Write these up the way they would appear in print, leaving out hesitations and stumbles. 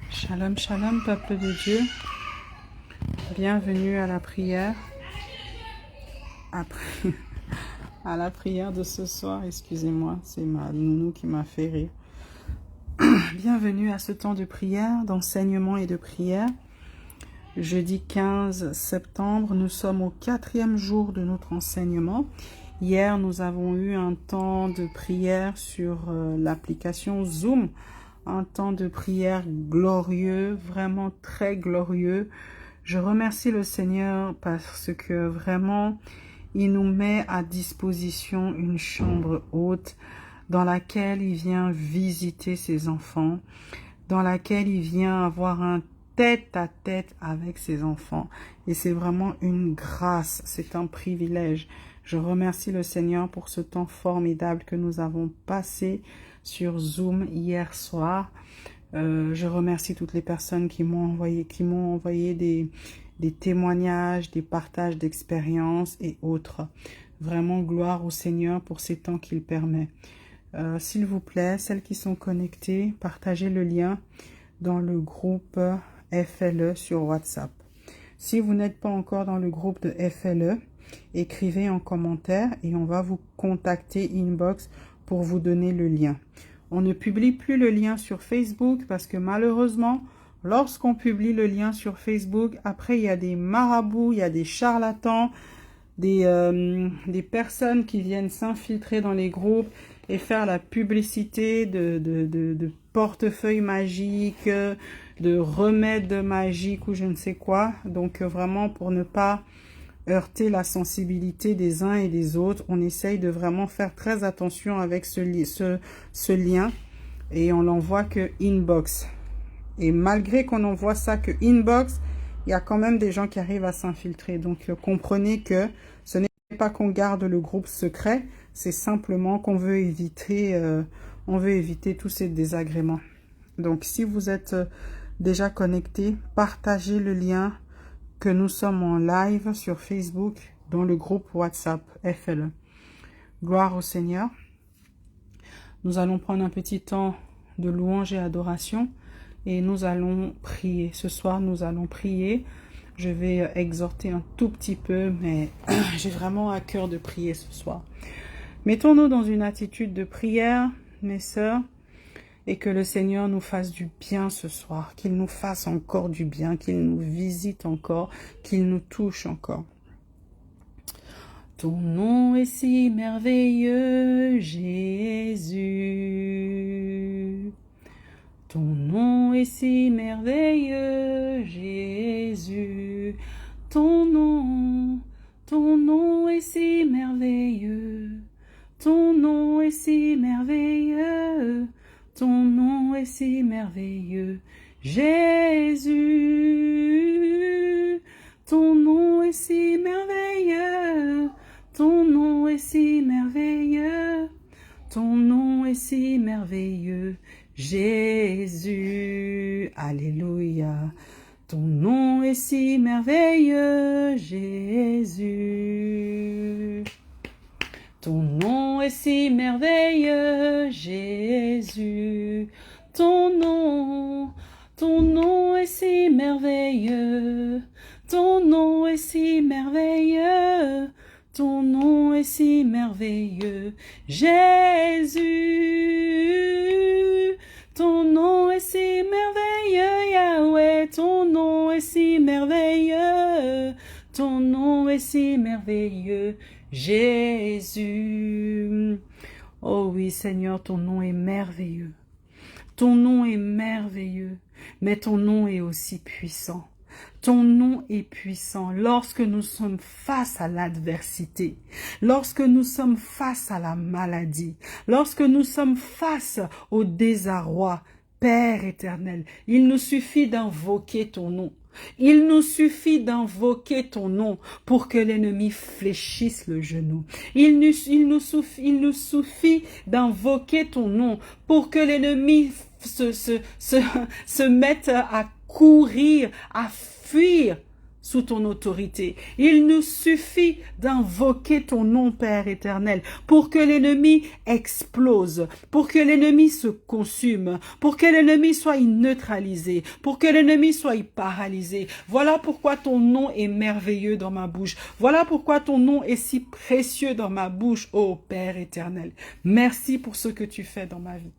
Shalom, shalom, peuple de Dieu. Bienvenue à la prière. À la prière de ce soir, excusez-moi, c'est ma nounou qui m'a fait rire. Bienvenue à ce temps de prière, d'enseignement et de prière. Jeudi 15 septembre, nous sommes au 4e jour de notre enseignement. Hier, nous avons eu un temps de prière sur l'application Zoom. Un temps de prière glorieux, vraiment très glorieux. Je remercie le Seigneur parce que vraiment, il nous met à disposition une chambre haute dans laquelle il vient visiter ses enfants, dans laquelle il vient avoir un tête-à-tête avec ses enfants. Et c'est vraiment une grâce, c'est un privilège. Je remercie le Seigneur pour ce temps formidable que nous avons passé sur Zoom hier soir. Je remercie toutes les personnes qui m'ont envoyé des témoignages, des partages d'expériences et autres. Vraiment gloire au Seigneur pour ces temps qu'il permet. S'il vous plaît, celles qui sont connectées, partagez le lien dans le groupe FLE sur WhatsApp. Si vous n'êtes pas encore dans le groupe de FLE, écrivez en commentaire et on va vous contacter inbox pour vous donner le lien. On ne publie plus le lien sur Facebook parce que malheureusement, lorsqu'on publie le lien sur Facebook, après il y a des marabouts, il y a des charlatans, des personnes qui viennent s'infiltrer dans les groupes et faire la publicité de portefeuilles magiques, de remèdes magiques ou je ne sais quoi. Donc vraiment pour ne pas heurter la sensibilité des uns et des autres, on essaye de vraiment faire très attention avec ce lien et on l'envoie que inbox. Et malgré qu'on envoie ça que inbox, il y a quand même des gens qui arrivent à s'infiltrer. Donc comprenez que ce n'est pas qu'on garde le groupe secret, c'est simplement qu'on veut éviter, tous ces désagréments. Donc si vous êtes déjà connecté, partagez le lien que nous sommes en live sur Facebook dans le groupe WhatsApp FLE. Gloire au Seigneur. Nous allons prendre un petit temps de louange et adoration et nous allons prier. Ce soir, nous allons prier. Je vais exhorter un tout petit peu, mais j'ai vraiment à cœur de prier ce soir. Mettons-nous dans une attitude de prière, mes sœurs, et que le Seigneur nous fasse du bien ce soir, qu'il nous fasse encore du bien, qu'il nous visite encore, qu'il nous touche encore. Ton nom est si merveilleux, Jésus. Ton nom est si merveilleux, Jésus. Ton nom est si merveilleux. Ton nom est si merveilleux. Ton nom est si merveilleux, Jésus. Ton nom est si merveilleux. Ton nom est si merveilleux. Ton nom est si merveilleux, Jésus. Alléluia. Ton nom est si merveilleux, Jésus. Ton nom est si merveilleux, Jésus. Ton nom est si merveilleux. Ton nom est si merveilleux. Ton nom est si merveilleux, Jésus. Ton nom est si merveilleux, Yahweh. Ton nom est si merveilleux. Ton nom est si merveilleux, Jésus. Oh oui, Seigneur, ton nom est merveilleux. Ton nom est merveilleux, mais ton nom est aussi puissant. Ton nom est puissant lorsque nous sommes face à l'adversité, lorsque nous sommes face à la maladie, lorsque nous sommes face au désarroi. Père éternel, il nous suffit d'invoquer ton nom. Il nous suffit d'invoquer ton nom pour que l'ennemi fléchisse le genou. Il nous suffit d'invoquer ton nom pour que l'ennemi se mette à courir, à fuir sous ton autorité. Il nous suffit d'invoquer ton nom, Père éternel, pour que l'ennemi explose, pour que l'ennemi se consume, pour que l'ennemi soit neutralisé, pour que l'ennemi soit paralysé. Voilà pourquoi ton nom est merveilleux dans ma bouche. Voilà pourquoi ton nom est si précieux dans ma bouche, ô Père éternel. Merci pour ce que tu fais dans ma vie.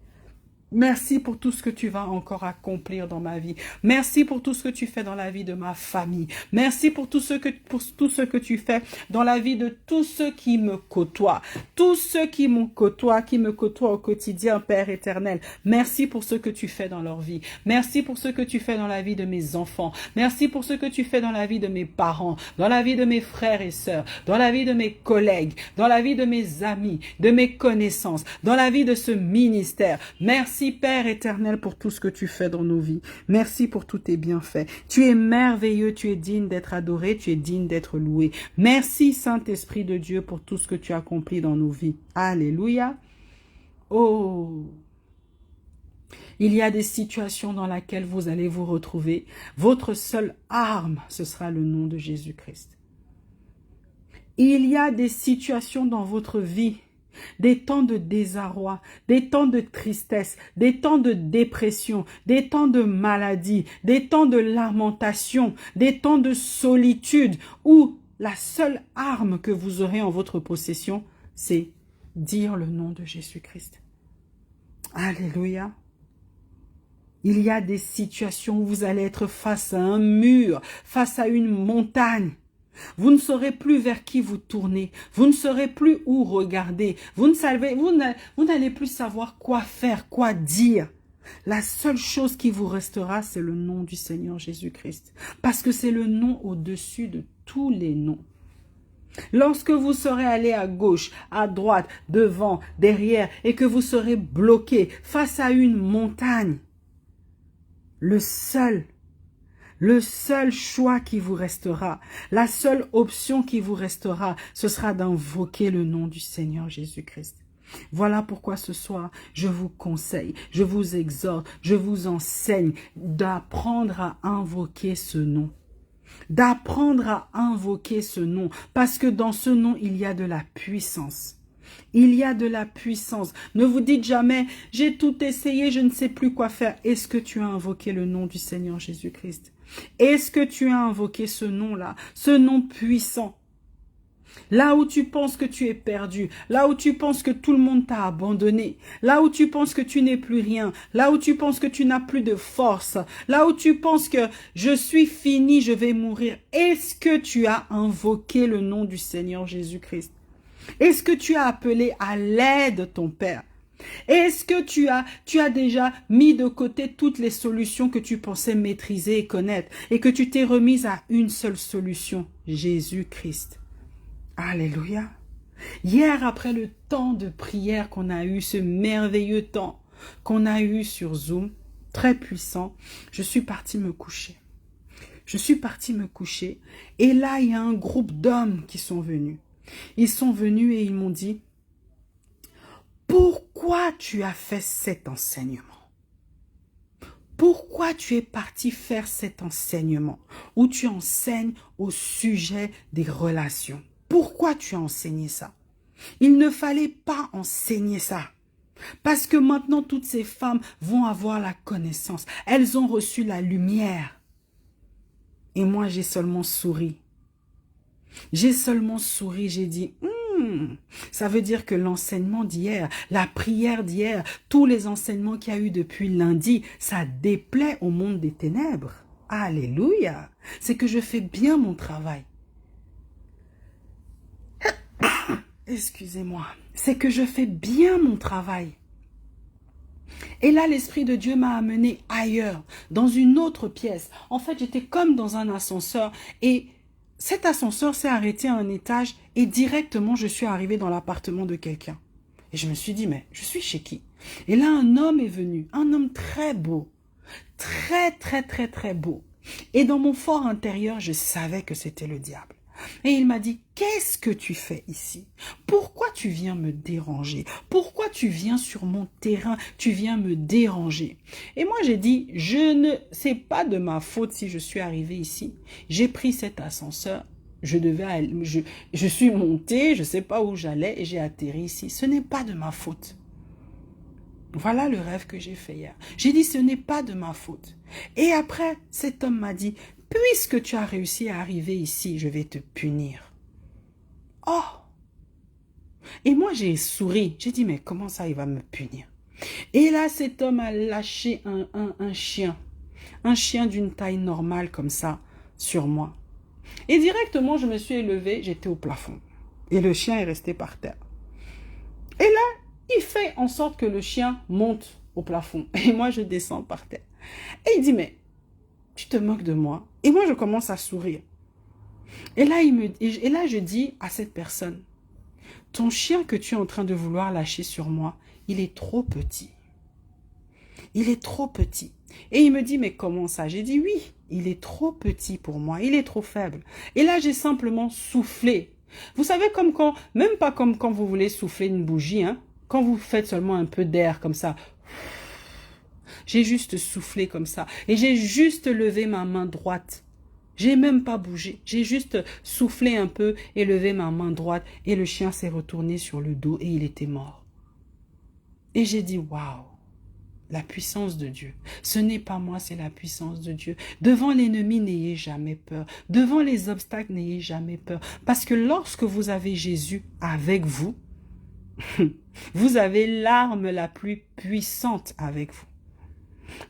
Merci pour tout ce que tu vas encore accomplir dans ma vie. Merci pour tout ce que tu fais dans la vie de ma famille. Merci pour tout ce que tu fais dans la vie de tous ceux qui me côtoient. Tous ceux qui me côtoient au quotidien, Père éternel. Merci pour ce que tu fais dans leur vie. Merci pour ce que tu fais dans la vie de mes enfants. Merci pour ce que tu fais dans la vie de mes parents, dans la vie de mes frères et sœurs, dans la vie de mes collègues, dans la vie de mes amis, de mes connaissances, dans la vie de ce ministère. Merci Père éternel pour tout ce que tu fais dans nos vies. Merci pour tous tes bienfaits. Tu es merveilleux, tu es digne d'être adoré, tu es digne d'être loué. Merci Saint-Esprit de Dieu pour tout ce que tu as accompli dans nos vies. Alléluia. Oh, il y a des situations dans lesquelles vous allez vous retrouver. Votre seule arme, ce sera le nom de Jésus-Christ. Il y a des situations dans votre vie, des temps de désarroi, des temps de tristesse, des temps de dépression, des temps de maladie, des temps de lamentation, des temps de solitude, où la seule arme que vous aurez en votre possession, c'est dire le nom de Jésus-Christ. Alléluia. Il y a des situations où vous allez être face à un mur, face à une montagne. Vous ne saurez plus vers qui vous tourner. Vous ne saurez plus où regarder. Vous n'allez plus savoir quoi faire, quoi dire. La seule chose qui vous restera, c'est le nom du Seigneur Jésus-Christ. Parce que c'est le nom au-dessus de tous les noms. Lorsque vous serez allé à gauche, à droite, devant, derrière, et que vous serez bloqué face à une montagne, le seul choix qui vous restera, la seule option qui vous restera, ce sera d'invoquer le nom du Seigneur Jésus-Christ. Voilà pourquoi ce soir, je vous conseille, je vous exhorte, je vous enseigne d'apprendre à invoquer ce nom. D'apprendre à invoquer ce nom, parce que dans ce nom, il y a de la puissance. Il y a de la puissance. Ne vous dites jamais, j'ai tout essayé, je ne sais plus quoi faire. Est-ce que tu as invoqué le nom du Seigneur Jésus-Christ? Est-ce que tu as invoqué ce nom-là, ce nom puissant? Là où tu penses que tu es perdu, là où tu penses que tout le monde t'a abandonné, là où tu penses que tu n'es plus rien, là où tu penses que tu n'as plus de force, là où tu penses que je suis fini, je vais mourir. Est-ce que tu as invoqué le nom du Seigneur Jésus-Christ? Est-ce que tu as appelé à l'aide ton Père? Est-ce que tu as déjà mis de côté toutes les solutions que tu pensais maîtriser et connaître et que tu t'es remise à une seule solution, Jésus-Christ? Alléluia. Hier, après le temps de prière qu'on a eu, ce merveilleux temps qu'on a eu sur Zoom, très puissant, je suis partie me coucher. Et là, il y a un groupe d'hommes qui sont venus. Ils sont venus et ils m'ont dit, pourquoi tu as fait cet enseignement? Pourquoi tu es parti faire cet enseignement où tu enseignes au sujet des relations? Pourquoi tu as enseigné ça? Il ne fallait pas enseigner ça. Parce que maintenant, toutes ces femmes vont avoir la connaissance. Elles ont reçu la lumière. Et moi, j'ai seulement souri. J'ai dit, ça veut dire que l'enseignement d'hier, la prière d'hier, tous les enseignements qu'il y a eu depuis lundi, ça déplaît au monde des ténèbres. Alléluia. C'est que je fais bien mon travail. Excusez-moi. C'est que je fais bien mon travail. Et là, l'Esprit de Dieu m'a amené ailleurs, dans une autre pièce. En fait, j'étais comme dans un ascenseur et cet ascenseur s'est arrêté à un étage et directement, je suis arrivée dans l'appartement de quelqu'un. Et je me suis dit, mais je suis chez qui? Et là, un homme est venu, un homme très beau, très beau. Et dans mon fort intérieur, je savais que c'était le diable. Et il m'a dit, qu'est-ce que tu fais ici? Pourquoi tu viens me déranger? Pourquoi tu viens sur mon terrain? Tu viens me déranger. Et moi, j'ai dit, c'est pas de ma faute si je suis arrivé ici. J'ai pris cet ascenseur. Je suis montée, je sais pas où j'allais et j'ai atterri ici. Ce n'est pas de ma faute. Voilà le rêve que j'ai fait hier. J'ai dit, ce n'est pas de ma faute. Et après, cet homme m'a dit, puisque tu as réussi à arriver ici, je vais te punir. Oh! Et moi, j'ai souri. J'ai dit, mais comment ça, il va me punir? Et là, cet homme a lâché un chien. Un chien d'une taille normale comme ça, sur moi. Et directement, je me suis élevée, j'étais au plafond. Et le chien est resté par terre. Et là, il fait en sorte que le chien monte au plafond. Et moi, je descends par terre. Et il dit, mais tu te moques de moi? Et moi, je commence à sourire. Et là, je dis à cette personne, ton chien que tu es en train de vouloir lâcher sur moi, il est trop petit. Il est trop petit. Et il me dit, mais comment ça? J'ai dit, oui, il est trop petit pour moi, il est trop faible. Et là, j'ai simplement soufflé. Vous savez, même pas comme quand vous voulez souffler une bougie, hein, quand vous faites seulement un peu d'air comme ça. J'ai juste soufflé comme ça. Et j'ai juste levé ma main droite. J'ai même pas bougé. J'ai juste soufflé un peu et levé ma main droite. Et le chien s'est retourné sur le dos et il était mort. Et j'ai dit, waouh, la puissance de Dieu. Ce n'est pas moi, c'est la puissance de Dieu. Devant l'ennemi, n'ayez jamais peur. Devant les obstacles, n'ayez jamais peur. Parce que lorsque vous avez Jésus avec vous, vous avez l'arme la plus puissante avec vous.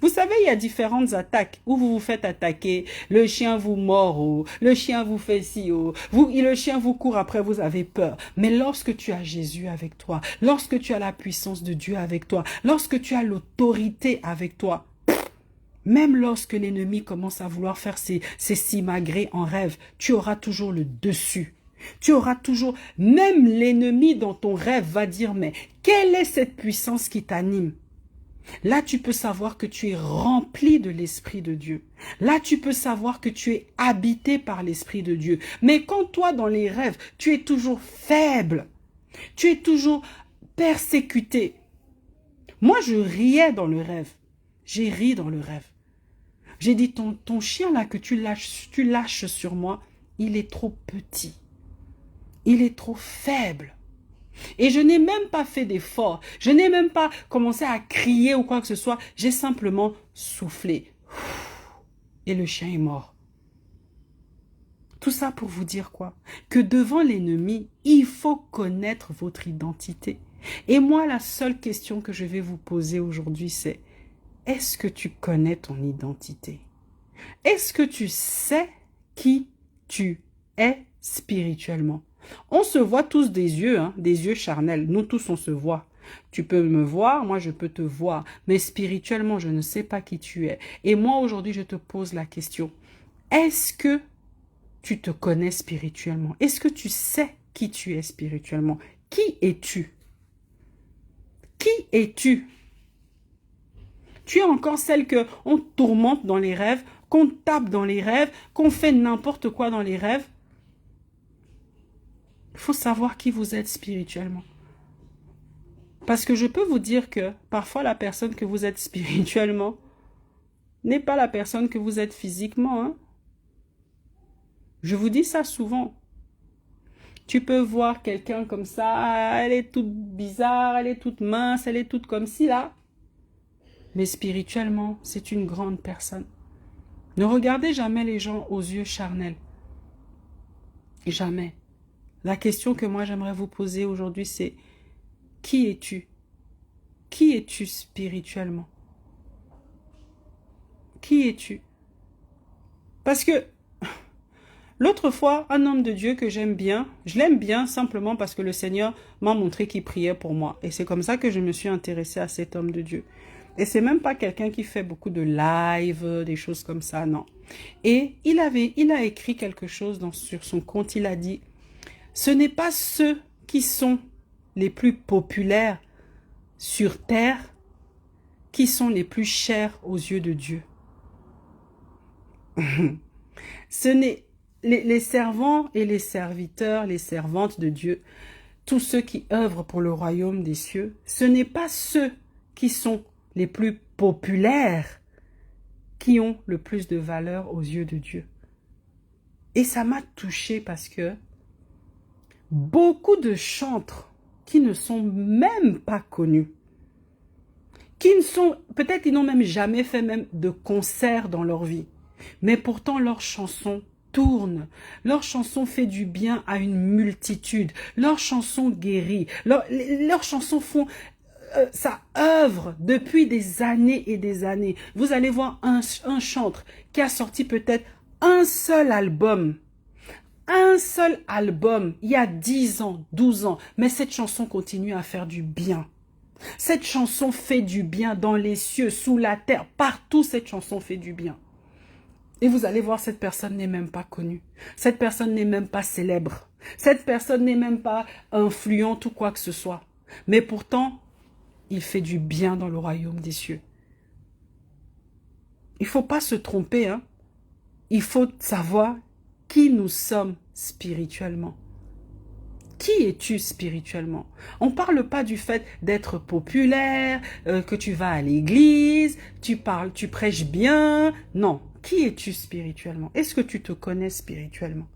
Vous savez, il y a différentes attaques où vous vous faites attaquer, le chien vous mord, oh, le chien vous fait ci, oh, le chien vous court après, vous avez peur. Mais lorsque tu as Jésus avec toi, lorsque tu as la puissance de Dieu avec toi, lorsque tu as l'autorité avec toi, même lorsque l'ennemi commence à vouloir faire ses simagrées en rêve, tu auras toujours le dessus. Tu auras toujours, même l'ennemi dans ton rêve va dire, mais quelle est cette puissance qui t'anime? Là, tu peux savoir que tu es rempli de l'Esprit de Dieu. Là, tu peux savoir que tu es habité par l'Esprit de Dieu. Mais quand toi, dans les rêves, tu es toujours faible, tu es toujours persécuté. Moi, je riais dans le rêve. J'ai ri dans le rêve. J'ai dit, ton chien là que tu lâches sur moi, il est trop petit. Il est trop faible. Et je n'ai même pas fait d'effort. Je n'ai même pas commencé à crier ou quoi que ce soit. J'ai simplement soufflé. Et le chien est mort. Tout ça pour vous dire quoi? Que devant l'ennemi, il faut connaître votre identité. Et moi, la seule question que je vais vous poser aujourd'hui, c'est: est-ce que tu connais ton identité? Est-ce que tu sais qui tu es spirituellement? On se voit tous des yeux, hein, des yeux charnels. Nous tous, on se voit. Tu peux me voir, moi je peux te voir. Mais spirituellement, je ne sais pas qui tu es. Et moi, aujourd'hui, je te pose la question. Est-ce que tu te connais spirituellement? Est-ce que tu sais qui tu es spirituellement? Qui es-tu? Qui es-tu? Tu es encore celle qu'on tourmente dans les rêves, qu'on tape dans les rêves, qu'on fait n'importe quoi dans les rêves? Il faut savoir qui vous êtes spirituellement. Parce que je peux vous dire que parfois la personne que vous êtes spirituellement n'est pas la personne que vous êtes physiquement. Hein? Je vous dis ça souvent. Tu peux voir quelqu'un comme ça, elle est toute bizarre, elle est toute mince, elle est toute comme ci là. Mais spirituellement, c'est une grande personne. Ne regardez jamais les gens aux yeux charnels. Jamais. La question que moi j'aimerais vous poser aujourd'hui, c'est: qui es-tu? Qui es-tu spirituellement? Qui es-tu? Parce que l'autre fois, un homme de Dieu que j'aime bien, je l'aime bien simplement parce que le Seigneur m'a montré qu'il priait pour moi. Et c'est comme ça que je me suis intéressée à cet homme de Dieu. Et c'est même pas quelqu'un qui fait beaucoup de live, des choses comme ça, non. Et il a écrit quelque chose sur son compte, il a dit, ce n'est pas ceux qui sont les plus populaires sur terre qui sont les plus chers aux yeux de Dieu. Ce n'est les servants et les serviteurs, les servantes de Dieu, tous ceux qui œuvrent pour le royaume des cieux, ce n'est pas ceux qui sont les plus populaires qui ont le plus de valeur aux yeux de Dieu. Et ça m'a touchée parce que beaucoup de chantres qui ne sont même pas connus, qui ne sont, peut-être ils n'ont même jamais fait même de concert dans leur vie, mais pourtant leurs chansons tournent, leurs chansons fait du bien à une multitude, leurs chansons guérissent, leurs chansons font, ça œuvre depuis des années et des années. Vous allez voir un chantre qui a sorti peut-être un seul album, il y a 10 ans, 12 ans, mais cette chanson continue à faire du bien. Cette chanson fait du bien dans les cieux, sous la terre, partout cette chanson fait du bien. Et vous allez voir, cette personne n'est même pas connue. Cette personne n'est même pas célèbre. Cette personne n'est même pas influente ou quoi que ce soit. Mais pourtant, il fait du bien dans le royaume des cieux. Il ne faut pas se tromper, hein. Il faut savoir qui nous sommes spirituellement. Qui es-tu spirituellement? On ne parle pas du fait d'être populaire, que tu vas à l'église, tu prêches bien. Non. Qui es-tu spirituellement? Est-ce que tu te connais spirituellement?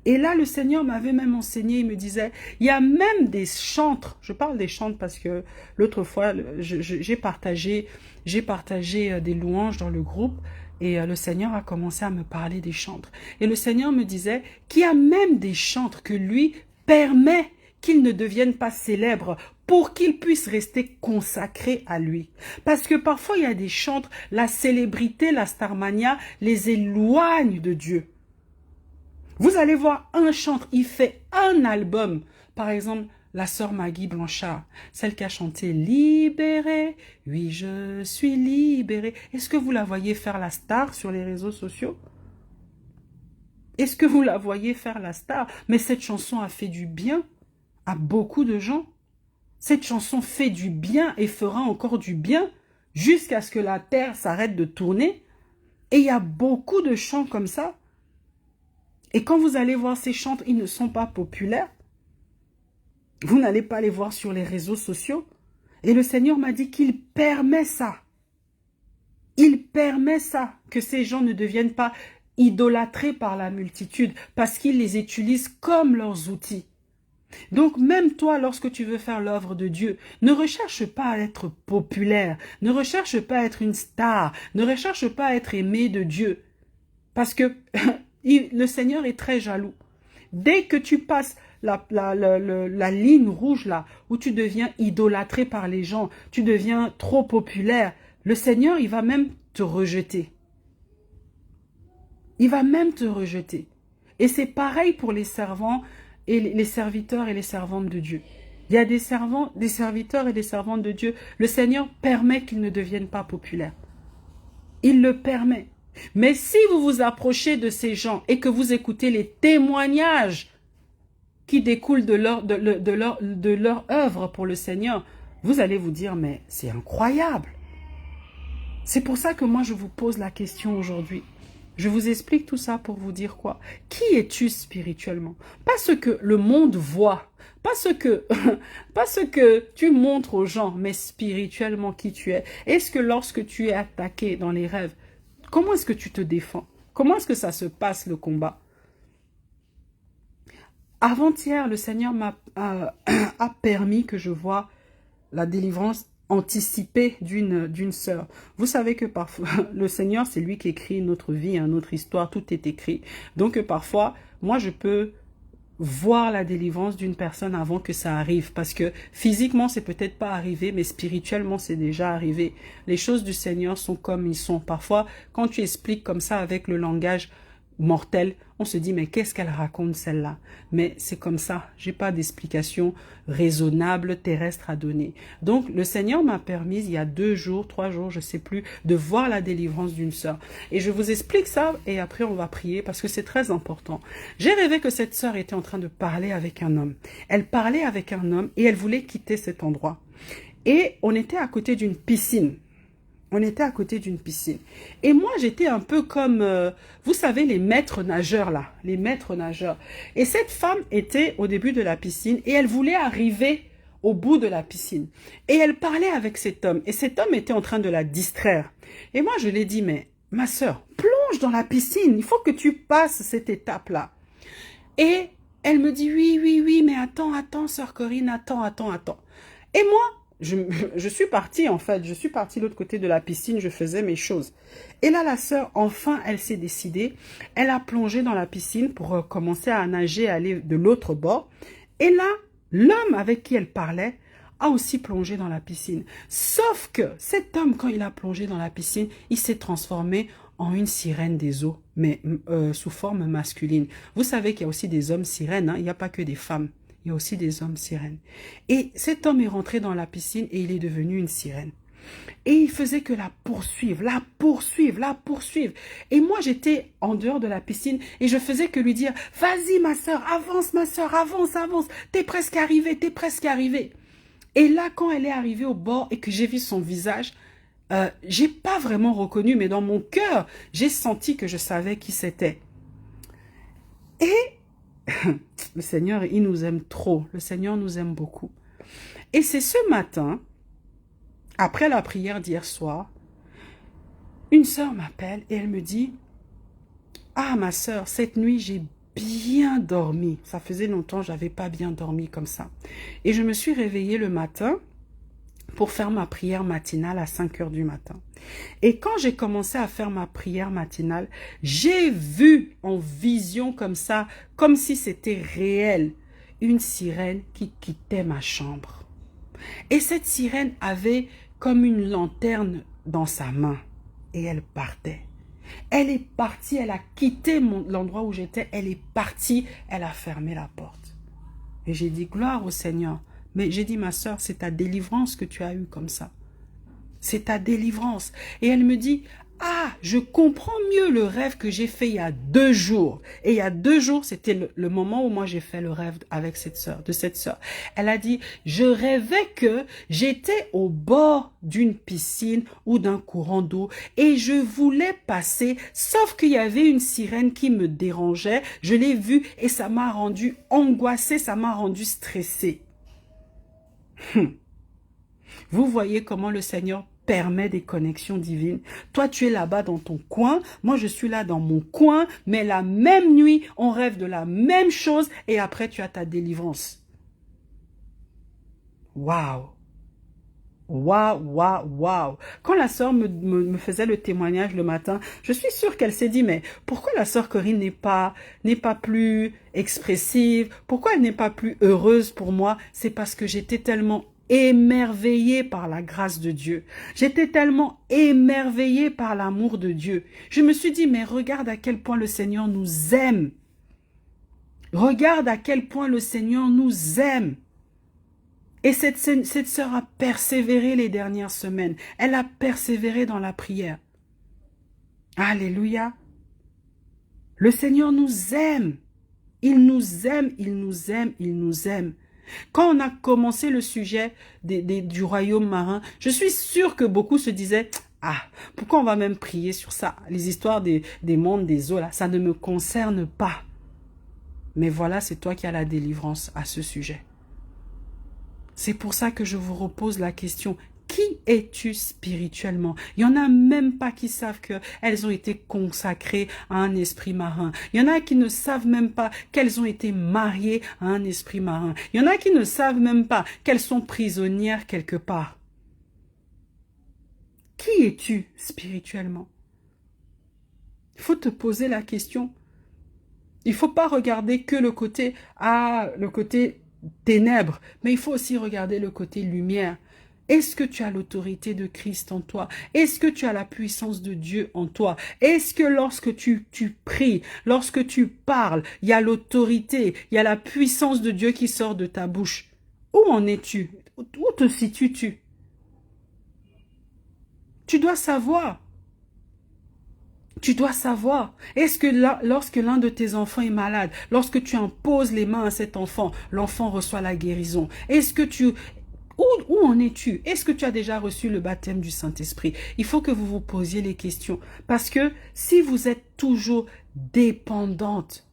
Et là, le Seigneur m'avait même enseigné, il me disait, il y a même des chantres, je parle des chantres parce que l'autre fois, j'ai partagé des louanges dans le groupe, et le Seigneur a commencé à me parler des chantres. Et le Seigneur me disait qu'il y a même des chantres que lui permet qu'ils ne deviennent pas célèbres pour qu'ils puissent rester consacrés à lui. Parce que parfois, il y a des chantres, la célébrité, la starmania les éloigne de Dieu. Vous allez voir un chantre, il fait un album. Par exemple, la sœur Maggie Blanchard, celle qui a chanté « Libérée, oui je suis libérée ». Est-ce que vous la voyez faire la star sur les réseaux sociaux? Est-ce que vous la voyez faire la star? Mais cette chanson a fait du bien à beaucoup de gens. Cette chanson fait du bien et fera encore du bien jusqu'à ce que la terre s'arrête de tourner. Et il y a beaucoup de chants comme ça. Et quand vous allez voir ces chants, ils ne sont pas populaires. Vous n'allez pas les voir sur les réseaux sociaux. Et le Seigneur m'a dit qu'il permet ça. Il permet ça, que ces gens ne deviennent pas idolâtrés par la multitude, parce qu'il les utilise comme leurs outils. Donc même toi, lorsque tu veux faire l'œuvre de Dieu, ne recherche pas à être populaire, ne recherche pas à être une star, ne recherche pas à être aimé de Dieu. Parce que le Seigneur est très jaloux. Dès que tu passes la ligne rouge là, où tu deviens idolâtré par les gens, tu deviens trop populaire, le Seigneur, il va même te rejeter. Il va même te rejeter. Et c'est pareil pour les servants et les serviteurs et les servantes de Dieu. Il y a des serviteurs et des servantes de Dieu. Le Seigneur permet qu'ils ne deviennent pas populaires. Il le permet. Mais si vous vous approchez de ces gens et que vous écoutez les témoignages qui découlent de leur œuvre pour le Seigneur, vous allez vous dire, mais c'est incroyable. C'est pour ça que moi je vous pose la question aujourd'hui. Je vous explique tout ça pour vous dire quoi? Qui es-tu spirituellement? Pas ce que le monde voit, pas ce que tu montres aux gens, mais spirituellement qui tu es. Est-ce que lorsque tu es attaqué dans les rêves, comment est-ce que tu te défends? Comment est-ce que ça se passe le combat? Avant-hier, le Seigneur a permis que je voie la délivrance anticipée d'une sœur. Vous savez que parfois, le Seigneur, c'est lui qui écrit notre vie, notre histoire, tout est écrit. Donc parfois, moi, je peux voir la délivrance d'une personne avant que ça arrive. Parce que physiquement, c'est peut-être pas arrivé, mais spirituellement, c'est déjà arrivé. Les choses du Seigneur sont comme ils sont. Parfois, quand tu expliques comme ça avec le langage mortels, on se dit, mais qu'est-ce qu'elle raconte celle-là? Mais c'est comme ça, j'ai pas d'explication raisonnable terrestre à donner. Donc, le Seigneur m'a permis, il y a 2 jours, 3 jours, je sais plus, de voir la délivrance d'une sœur. Et je vous explique ça, et après on va prier, parce que c'est très important. J'ai rêvé que cette sœur était en train de parler avec un homme. Elle parlait avec un homme, et elle voulait quitter cet endroit. Et on était à côté d'une piscine. On était à côté d'une piscine. Et moi, j'étais un peu comme, vous savez, les maîtres nageurs, là. Les maîtres nageurs. Et cette femme était au début de la piscine et elle voulait arriver au bout de la piscine. Et elle parlait avec cet homme. Et cet homme était en train de la distraire. Et moi, je lui ai dit, mais ma sœur, plonge dans la piscine. Il faut que tu passes cette étape-là. Et elle me dit, oui, oui, oui, mais attends, sœur Corinne, attends. Et moi, je suis partie en fait, je suis partie de l'autre côté de la piscine, je faisais mes choses. Et là, la sœur, enfin, elle s'est décidée. Elle a plongé dans la piscine pour commencer à nager, aller de l'autre bord. Et là, l'homme avec qui elle parlait a aussi plongé dans la piscine. Sauf que cet homme, quand il a plongé dans la piscine, il s'est transformé en une sirène des eaux, mais sous forme masculine. Vous savez qu'il y a aussi des hommes sirènes, hein, il n'y a pas que des femmes. Il y a aussi des hommes sirènes. Et cet homme est rentré dans la piscine et il est devenu une sirène. Et il faisait que la poursuivre. Et moi, j'étais en dehors de la piscine et je faisais que lui dire, vas-y ma sœur, avance. T'es presque arrivée. Et là, quand elle est arrivée au bord et que j'ai vu son visage, j'ai pas vraiment reconnu, mais dans mon cœur, j'ai senti que je savais qui c'était. Et le Seigneur, il nous aime trop. Le Seigneur nous aime beaucoup. Et c'est ce matin, après la prière d'hier soir, une sœur m'appelle et elle me dit, « Ah, ma sœur, cette nuit, j'ai bien dormi. » Ça faisait longtemps, je n'avais pas bien dormi comme ça. Et je me suis réveillée le matin pour faire ma prière matinale à 5 heures du matin. Et quand j'ai commencé à faire ma prière matinale, j'ai vu en vision comme ça, comme si c'était réel, une sirène qui quittait ma chambre. Et cette sirène avait comme une lanterne dans sa main. Et elle partait. Elle est partie, elle a quitté l'endroit où j'étais, elle est partie, elle a fermé la porte. Et j'ai dit, gloire au Seigneur. Mais j'ai dit, ma sœur, c'est ta délivrance que tu as eue comme ça. C'est ta délivrance. Et elle me dit, ah, je comprends mieux le rêve que j'ai fait il y a 2 jours. Et il y a 2 jours, c'était le moment où moi j'ai fait le rêve avec cette sœur, de cette sœur. Elle a dit, je rêvais que j'étais au bord d'une piscine ou d'un courant d'eau et je voulais passer, sauf qu'il y avait une sirène qui me dérangeait. Je l'ai vue et ça m'a rendue angoissée, ça m'a rendue stressée. Vous voyez comment le Seigneur permet des connexions divines. Toi, tu es là-bas dans ton coin, moi je suis là dans mon coin, mais la même nuit, on rêve de la même chose et après tu as ta délivrance. Waouh! Waouh! Quand la sœur me faisait le témoignage le matin, je suis sûre qu'elle s'est dit, mais pourquoi la sœur Corinne n'est pas plus expressive? Pourquoi elle n'est pas plus heureuse pour moi? C'est parce que j'étais tellement émerveillée par la grâce de Dieu. J'étais tellement émerveillée par l'amour de Dieu. Je me suis dit, mais regarde à quel point le Seigneur nous aime. Regarde à quel point le Seigneur nous aime. Et cette sœur a persévéré les dernières semaines. Elle a persévéré dans la prière. Alléluia. Le Seigneur nous aime. Il nous aime, il nous aime, il nous aime. Quand on a commencé le sujet du royaume marin, je suis sûre que beaucoup se disaient, ah, pourquoi on va même prier sur ça? Les histoires des mondes, des eaux, là, ça ne me concerne pas. Mais voilà, c'est toi qui as la délivrance à ce sujet. C'est pour ça que je vous repose la question. Qui es-tu spirituellement? Il y en a même pas qui savent qu'elles ont été consacrées à un esprit marin. Il y en a qui ne savent même pas qu'elles ont été mariées à un esprit marin. Il y en a qui ne savent même pas qu'elles sont prisonnières quelque part. Qui es-tu spirituellement? Il faut te poser la question. Il ne faut pas regarder que le côté ténèbres, mais il faut aussi regarder le côté lumière. Est-ce que tu as l'autorité de Christ en toi? Est-ce que tu as la puissance de Dieu en toi? Est-ce que lorsque tu pries, lorsque tu parles, il y a l'autorité, il y a la puissance de Dieu qui sort de ta bouche? Où en es-tu? Où te situes-tu? Tu dois savoir. Tu dois savoir. Est-ce que lorsque l'un de tes enfants est malade, lorsque tu imposes les mains à cet enfant, l'enfant reçoit la guérison? Est-ce que où en es-tu? Est-ce que tu as déjà reçu le baptême du Saint-Esprit? Il faut que vous vous posiez les questions. Parce que si vous êtes toujours dépendante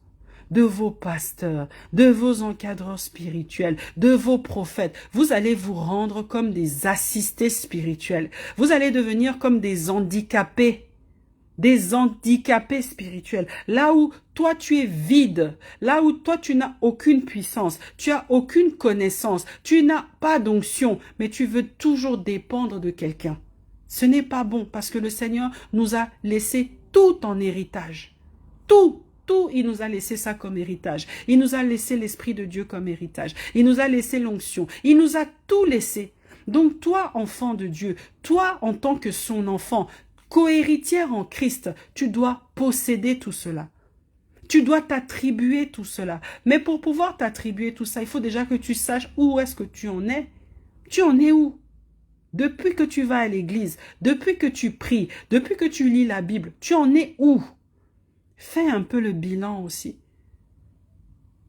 de vos pasteurs, de vos encadreurs spirituels, de vos prophètes, vous allez vous rendre comme des assistés spirituels. Vous allez devenir comme des handicapés spirituels. Là où toi tu es vide, là où toi tu n'as aucune puissance, tu as aucune connaissance, tu n'as pas d'onction, mais tu veux toujours dépendre de quelqu'un. Ce n'est pas bon parce que le Seigneur nous a laissé tout en héritage. Tout, il nous a laissé ça comme héritage. Il nous a laissé l'Esprit de Dieu comme héritage. Il nous a laissé l'onction. Il nous a tout laissé. Donc toi, enfant de Dieu, toi en tant que son enfant, co-héritière en Christ, tu dois posséder tout cela. Tu dois t'attribuer tout cela. Mais pour pouvoir t'attribuer tout ça, il faut déjà que tu saches où est-ce que tu en es. Tu en es où? Depuis que tu vas à l'église, depuis que tu pries, depuis que tu lis la Bible, tu en es où? Fais un peu le bilan aussi.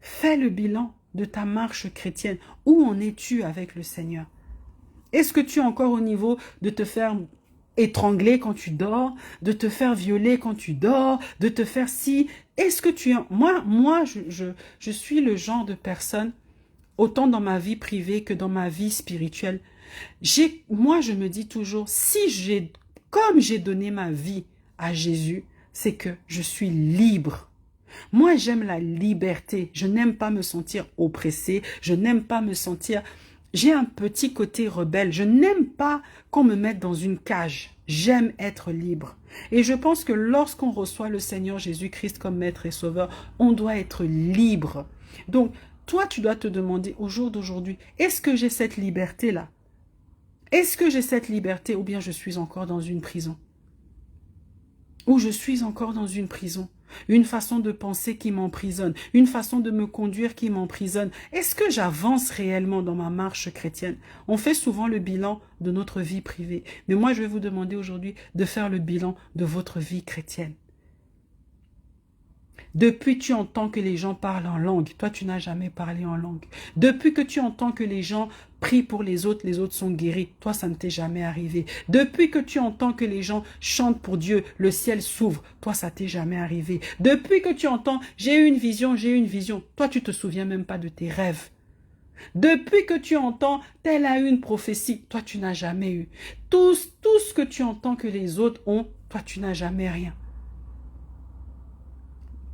Fais le bilan de ta marche chrétienne. Où en es-tu avec le Seigneur? Est-ce que tu es encore au niveau de te faire étrangler quand tu dors, de te faire violer quand tu dors, de te faire si... Est-ce que tu es... Moi, je suis le genre de personne, autant dans ma vie privée que dans ma vie spirituelle. Moi, je me dis toujours, comme j'ai donné ma vie à Jésus, c'est que je suis libre. Moi, j'aime la liberté. Je n'aime pas me sentir oppressée. Je n'aime pas me sentir... J'ai un petit côté rebelle. Je n'aime pas qu'on me mette dans une cage. J'aime être libre. Et je pense que lorsqu'on reçoit le Seigneur Jésus-Christ comme Maître et Sauveur, on doit être libre. Donc, toi, tu dois te demander au jour d'aujourd'hui, est-ce que j'ai cette liberté-là? Est-ce que j'ai cette liberté ou bien je suis encore dans une prison? Ou je suis encore dans une prison? Une façon de penser qui m'emprisonne, une façon de me conduire qui m'emprisonne. Est-ce que j'avance réellement dans ma marche chrétienne? On fait souvent le bilan de notre vie privée. Mais moi, je vais vous demander aujourd'hui de faire le bilan de votre vie chrétienne. Depuis que tu entends que les gens parlent en langue, toi tu n'as jamais parlé en langue. Depuis que tu entends que les gens prient pour les autres sont guéris, toi ça ne t'est jamais arrivé. Depuis que tu entends que les gens chantent pour Dieu, le ciel s'ouvre, toi ça t'est jamais arrivé. Depuis que tu entends j'ai une vision, toi tu te souviens même pas de tes rêves. Depuis que tu entends telle a eu une prophétie, toi tu n'as jamais eu. Tout ce que tu entends que les autres ont, toi tu n'as jamais rien.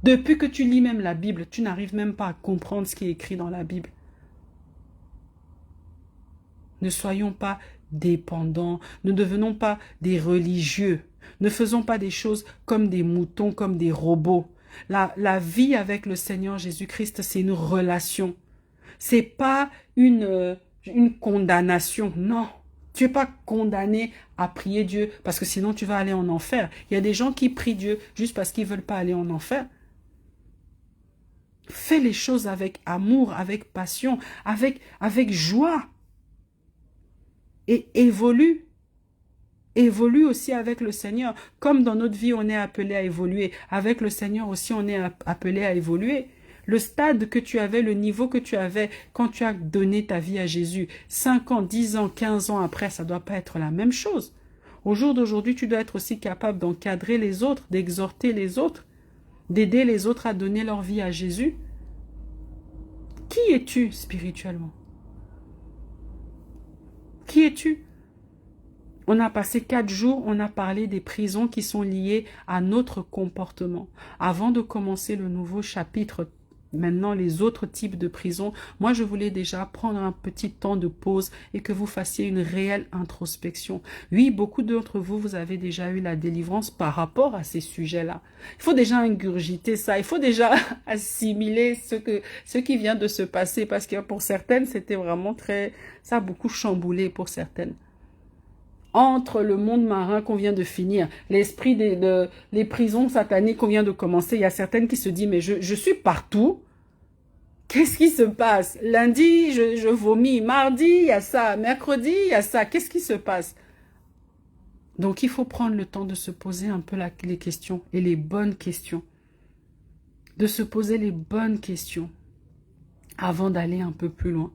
Depuis que tu lis même la Bible, tu n'arrives même pas à comprendre ce qui est écrit dans la Bible. Ne soyons pas dépendants, ne devenons pas des religieux, ne faisons pas des choses comme des moutons, comme des robots. La vie avec le Seigneur Jésus-Christ, c'est une relation. C'est pas une condamnation, non. Tu n'es pas condamné à prier Dieu parce que sinon tu vas aller en enfer. Il y a des gens qui prient Dieu juste parce qu'ils ne veulent pas aller en enfer. Fais les choses avec amour, avec passion, avec joie. Et évolue. Évolue aussi avec le Seigneur. Comme dans notre vie, on est appelé à évoluer. Avec le Seigneur aussi, on est appelé à évoluer. Le stade que tu avais, le niveau que tu avais quand tu as donné ta vie à Jésus, 5 ans, 10 ans, 15 ans après, ça ne doit pas être la même chose. Au jour d'aujourd'hui, tu dois être aussi capable d'encadrer les autres, d'exhorter les autres, d'aider les autres à donner leur vie à Jésus. Qui es-tu spirituellement? Qui es-tu? On a passé 4 jours, on a parlé des prisons qui sont liées à notre comportement. Avant de commencer le nouveau chapitre maintenant les autres types de prisons, moi je voulais déjà prendre un petit temps de pause et que vous fassiez une réelle introspection. Oui, beaucoup d'entre vous, vous avez déjà eu la délivrance par rapport à ces sujets-là. Il faut déjà ingurgiter ça, il faut déjà assimiler ce qui vient de se passer, parce que pour certaines, c'était vraiment ça a beaucoup chamboulé pour certaines. Entre le monde marin qu'on vient de finir, l'esprit les prisons sataniques qu'on vient de commencer, il y a certaines qui se disent, mais je suis partout. Qu'est-ce qui se passe? Lundi, je vomis. Mardi, il y a ça. Mercredi, il y a ça. Qu'est-ce qui se passe? Donc, il faut prendre le temps de se poser un peu les questions et les bonnes questions. De se poser les bonnes questions avant d'aller un peu plus loin.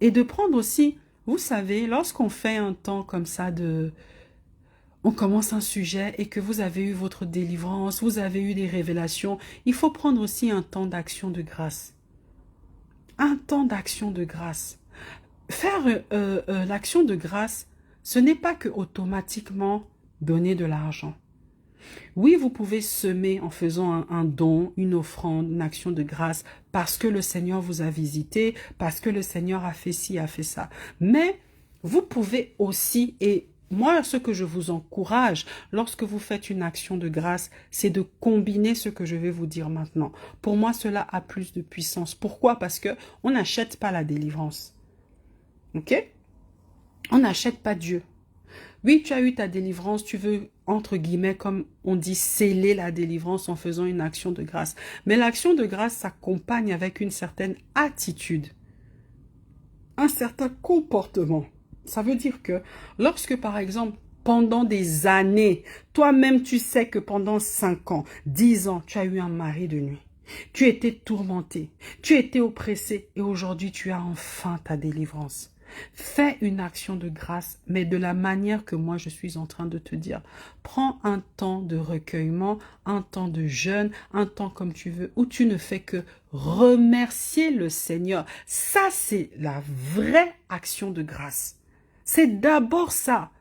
Et de prendre aussi... Vous savez, lorsqu'on fait un temps comme ça on commence un sujet et que vous avez eu votre délivrance, vous avez eu des révélations, il faut prendre aussi un temps d'action de grâce. Un temps d'action de grâce. Faire l'action de grâce, ce n'est pas que automatiquement donner de l'argent. Oui, vous pouvez semer en faisant un don, une offrande, une action de grâce, parce que le Seigneur vous a visité, parce que le Seigneur a fait ci, a fait ça. Mais vous pouvez aussi, et moi, ce que je vous encourage, lorsque vous faites une action de grâce, c'est de combiner ce que je vais vous dire maintenant. Pour moi, cela a plus de puissance. Pourquoi? Parce que on n'achète pas la délivrance. Ok? On n'achète pas Dieu. Oui, tu as eu ta délivrance, tu veux, entre guillemets, comme on dit, sceller la délivrance en faisant une action de grâce. Mais l'action de grâce s'accompagne avec une certaine attitude, un certain comportement. Ça veut dire que lorsque, par exemple, pendant des années, toi-même tu sais que pendant 5 ans, 10 ans, tu as eu un mari de nuit. Tu étais tourmenté, tu étais oppressé et aujourd'hui tu as enfin ta délivrance. Fais une action de grâce, mais de la manière que moi je suis en train de te dire. Prends un temps de recueillement, un temps de jeûne, un temps comme tu veux, où tu ne fais que remercier le Seigneur. Ça, c'est la vraie action de grâce. C'est d'abord ça.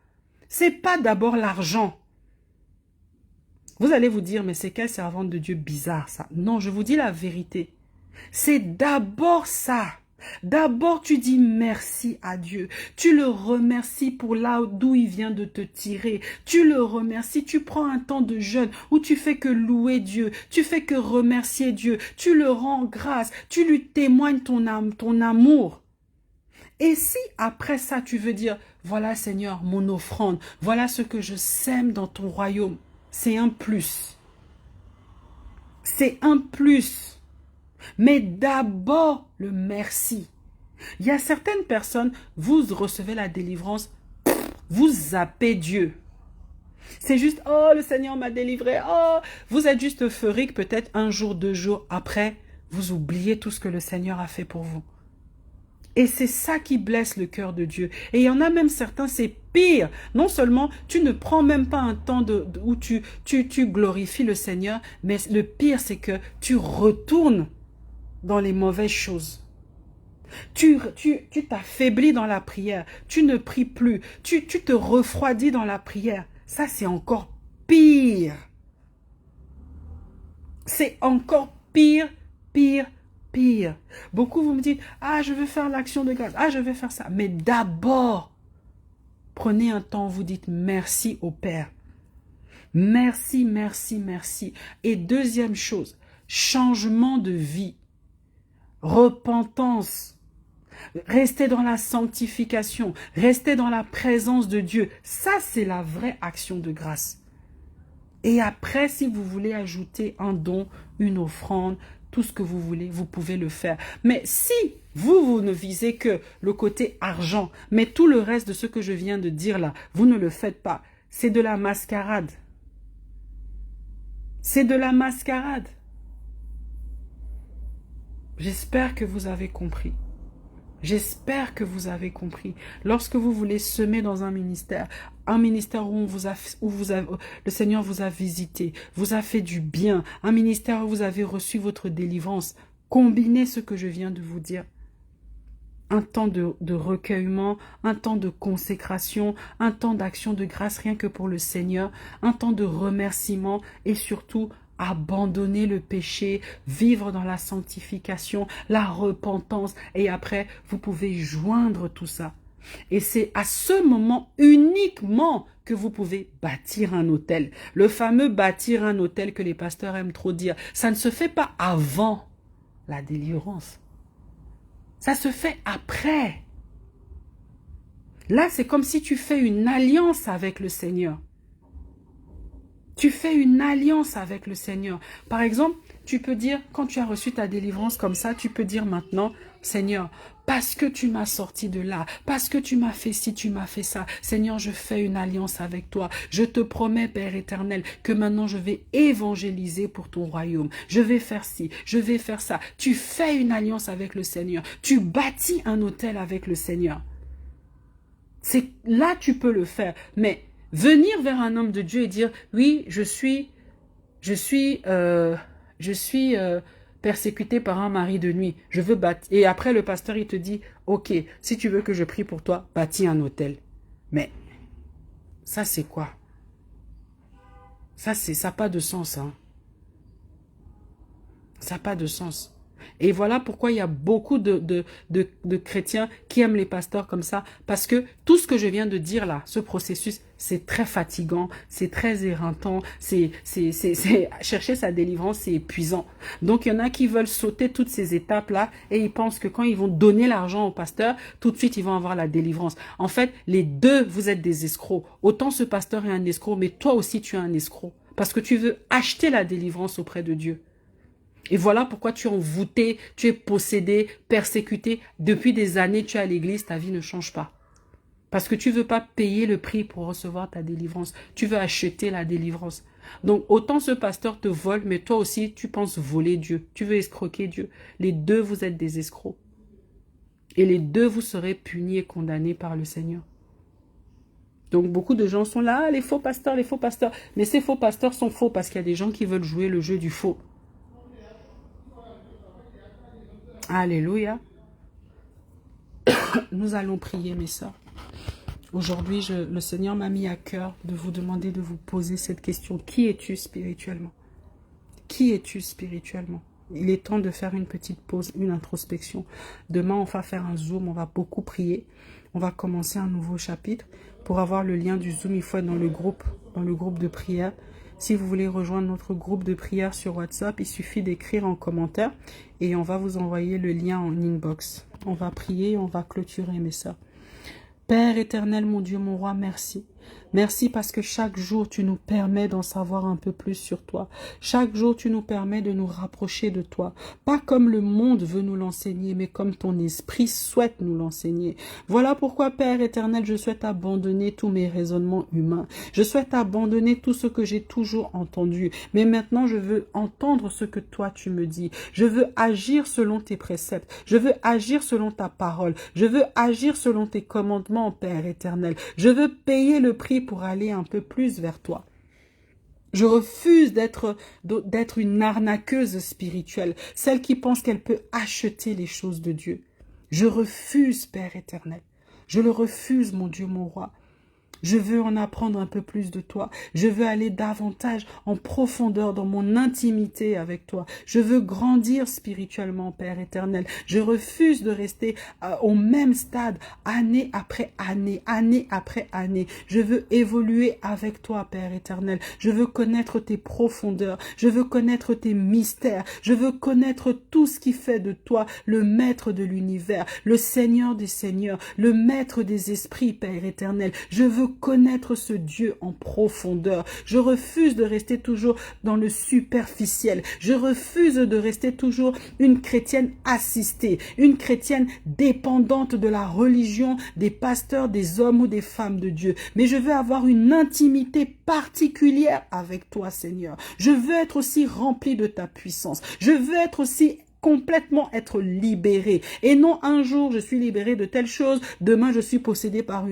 C'est pas d'abord l'argent. Vous allez vous dire, mais c'est quelle servante de Dieu bizarre ça? Non, je vous dis la vérité. C'est d'abord ça. D'abord, tu dis merci à Dieu. Tu le remercies pour là d'où il vient de te tirer. Tu le remercies. Tu prends un temps de jeûne où tu fais que louer Dieu. Tu fais que remercier Dieu. Tu le rends grâce. Tu lui témoignes ton amour. Et si après ça, tu veux dire, voilà Seigneur, mon offrande. Voilà ce que je sème dans ton royaume. C'est un plus. C'est un plus. Mais d'abord, le merci. Il y a certaines personnes, vous recevez la délivrance, vous zappez Dieu. C'est juste, oh, le Seigneur m'a délivré, oh, vous êtes juste euphorique, peut-être un jour, 2 jours après, vous oubliez tout ce que le Seigneur a fait pour vous. Et c'est ça qui blesse le cœur de Dieu. Et il y en a même certains, c'est pire. Non seulement tu ne prends même pas un temps où tu glorifies le Seigneur, mais le pire, c'est que tu retournes dans les mauvaises choses. Tu t'affaiblis dans la prière. Tu ne pries plus. Tu te refroidis dans la prière. Ça, c'est encore pire. C'est encore pire, pire, pire. Beaucoup, vous me dites, ah, je veux faire l'action de grâce. Ah, je vais faire ça. Mais d'abord, prenez un temps où vous dites merci au Père. Merci, merci, merci. Et deuxième chose, changement de vie. Repentance, rester dans la sanctification, rester dans la présence de Dieu. Ça, c'est la vraie action de grâce. Et après, si vous voulez ajouter un don, une offrande, tout ce que vous voulez, vous pouvez le faire. Mais si vous ne visez que le côté argent, mais tout le reste de ce que je viens de dire là, vous ne le faites pas. C'est de la mascarade. C'est de la mascarade. J'espère que vous avez compris. J'espère que vous avez compris. Lorsque vous voulez semer dans un ministère où le Seigneur vous a visité, vous a fait du bien, un ministère où vous avez reçu votre délivrance, combinez ce que je viens de vous dire. Un temps de recueillement, un temps de consécration, un temps d'action de grâce rien que pour le Seigneur, un temps de remerciement et surtout abandonner le péché, vivre dans la sanctification, la repentance, et après, vous pouvez joindre tout ça. Et c'est à ce moment uniquement que vous pouvez bâtir un autel. Le fameux bâtir un autel que les pasteurs aiment trop dire, ça ne se fait pas avant la délivrance. Ça se fait après. Là, c'est comme si tu fais une alliance avec le Seigneur. Tu fais une alliance avec le Seigneur. Par exemple, tu peux dire, quand tu as reçu ta délivrance comme ça, tu peux dire maintenant, Seigneur, parce que tu m'as sorti de là, parce que tu m'as fait ci, tu m'as fait ça, Seigneur, je fais une alliance avec toi. Je te promets, Père éternel, que maintenant je vais évangéliser pour ton royaume. Je vais faire ci, je vais faire ça. Tu fais une alliance avec le Seigneur. Tu bâtis un autel avec le Seigneur. C'est là tu peux le faire. Mais venir vers un homme de Dieu et dire, oui, je suis persécuté par un mari de nuit. Je veux bâtir. Et après, le pasteur, il te dit, ok, si tu veux que je prie pour toi, bâtis un autel. Mais ça, c'est quoi? Ça n'a pas de sens. Hein. Ça n'a pas de sens. Et voilà pourquoi il y a beaucoup de chrétiens qui aiment les pasteurs comme ça. Parce que tout ce que je viens de dire là, ce processus, c'est très fatigant, c'est très éreintant, chercher sa délivrance, c'est épuisant. Donc il y en a qui veulent sauter toutes ces étapes-là et ils pensent que quand ils vont donner l'argent au pasteur, tout de suite ils vont avoir la délivrance. En fait, les deux, vous êtes des escrocs. Autant ce pasteur est un escroc, mais toi aussi tu es un escroc. Parce que tu veux acheter la délivrance auprès de Dieu. Et voilà pourquoi tu es envoûté, tu es possédé, persécuté. Depuis des années, tu es à l'église, ta vie ne change pas. Parce que tu ne veux pas payer le prix pour recevoir ta délivrance. Tu veux acheter la délivrance. Donc, autant ce pasteur te vole, mais toi aussi, tu penses voler Dieu. Tu veux escroquer Dieu. Les deux, vous êtes des escrocs. Et les deux, vous serez punis et condamnés par le Seigneur. Donc, beaucoup de gens sont là, les faux pasteurs, les faux pasteurs. Mais ces faux pasteurs sont faux parce qu'il y a des gens qui veulent jouer le jeu du faux. Alléluia. Nous allons prier, mes sœurs. Aujourd'hui, le Seigneur m'a mis à cœur de vous demander de vous poser cette question. Qui es-tu spirituellement? Qui es-tu spirituellement? Il est temps de faire une petite pause, une introspection. Demain, on va faire un Zoom, on va beaucoup prier. On va commencer un nouveau chapitre. Pour avoir le lien du Zoom, il faut être dans le groupe de prière. Si vous voulez rejoindre notre groupe de prière sur WhatsApp, il suffit d'écrire en commentaire et on va vous envoyer le lien en inbox. On va prier, on va clôturer, mes sœurs. Père éternel, mon Dieu, mon roi, merci. Merci parce que chaque jour, tu nous permets d'en savoir un peu plus sur toi. Chaque jour, tu nous permets de nous rapprocher de toi. Pas comme le monde veut nous l'enseigner, mais comme ton esprit souhaite nous l'enseigner. Voilà pourquoi, Père éternel, je souhaite abandonner tous mes raisonnements humains. Je souhaite abandonner tout ce que j'ai toujours entendu. Mais maintenant, je veux entendre ce que toi, tu me dis. Je veux agir selon tes préceptes. Je veux agir selon ta parole. Je veux agir selon tes commandements, Père éternel. Je veux payer le prix pour aller un peu plus vers toi. Je refuse d'être une arnaqueuse spirituelle, celle qui pense qu'elle peut acheter les choses de Dieu. Je refuse, Père éternel. Je le refuse, mon Dieu, mon roi. Je veux en apprendre un peu plus de toi. Je veux aller davantage en profondeur dans mon intimité avec toi. Je veux grandir spirituellement, Père éternel. Je refuse de rester au même stade, année après année, année après année. Je veux évoluer avec toi, Père éternel. Je veux connaître tes profondeurs. Je veux connaître tes mystères. Je veux connaître tout ce qui fait de toi le maître de l'univers, le Seigneur des seigneurs, le maître des esprits, Père éternel. Je veux connaître ce Dieu en profondeur. Je refuse de rester toujours dans le superficiel. Je refuse de rester toujours une chrétienne assistée, une chrétienne dépendante de la religion, des pasteurs, des hommes ou des femmes de Dieu. Mais je veux avoir une intimité particulière avec toi, Seigneur. Je veux être aussi rempli de ta puissance. Je veux être aussi complètement être libéré. Et non un jour je suis libéré de telle chose, demain je suis possédé par